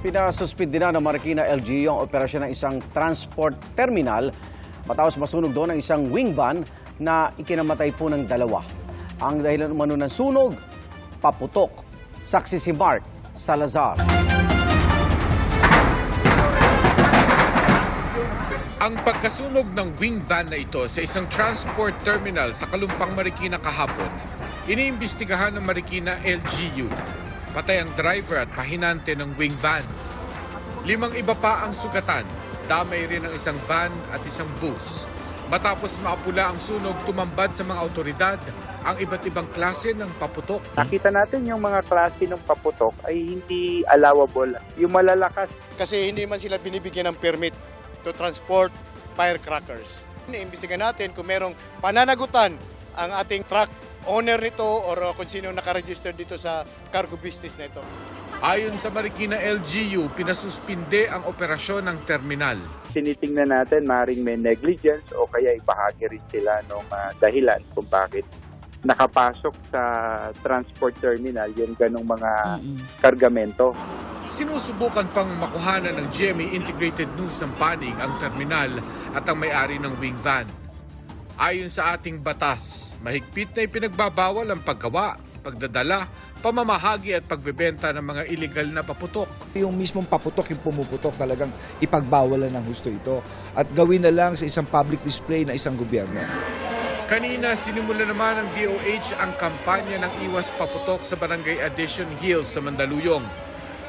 Pinasuspindi na ng Marikina LGU ang operasyon ng isang transport terminal matapos masunog doon ang isang wing van na ikinamatay po ng dalawa. Ang dahilan umano ng sunog, paputok. Saksi si Mark Salazar. Ang pagkasunog ng wing van na ito sa isang transport terminal sa Kalumpang, Marikina kahapon, iniimbestigahan ng Marikina LGU. Patay ang driver at pahinante ng wing van. 5 iba pa ang sugatan, damay rin ang isang van at isang bus. Matapos maapula ang sunog, tumambad sa mga awtoridad ang iba't ibang klase ng paputok. Nakita natin yung mga klase ng paputok ay hindi allowable. Yung malalakas. Kasi hindi man sila binibigyan ng permit to transport firecrackers. Iniimbestigahan natin kung merong pananagutan ang ating truck owner nito or kung sino nakaregister dito sa cargo business na ito. Ayon sa Marikina LGU, pinasuspinde ang operasyon ng terminal. Sinitingnan natin maaaring may negligence o kaya ibahagi rin sila ng dahilan kung bakit nakapasok sa transport terminal yung ganong mga kargamento. Sinusubukan pang makuhanan ng GMA Integrated News ng panig ang terminal at ang may-ari ng wing van. Ayon sa ating batas, mahigpit na ipinagbabawal ang paggawa, pagdadala, pamamahagi at pagbebenta ng mga illegal na paputok. Yung mismong paputok, yung pumuputok, talagang ipagbawalan ng husto ito. At gawin na lang sa isang public display na isang gobyerno. Kanina, sinimula naman ng DOH ang kampanya ng iwas paputok sa Barangay Addition Hills sa Mandaluyong.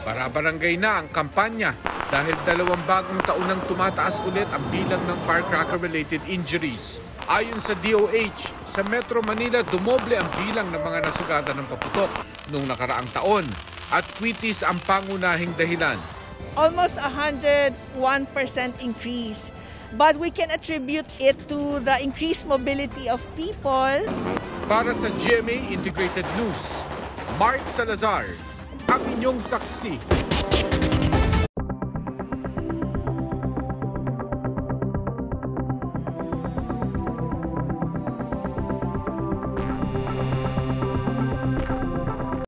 Bara-barangay na ang kampanya dahil 2 bagong taon nang tumataas ulit ang bilang ng firecracker-related injuries. Ayon sa DOH, sa Metro Manila dumoble ang bilang ng mga nasugatan ng paputok noong nakaraang taon at kwitis ang pangunahing dahilan. Almost 101% increase. But we can attribute it to the increased mobility of people. Para sa GMA Integrated News, Mark Salazar, ang inyong saksi.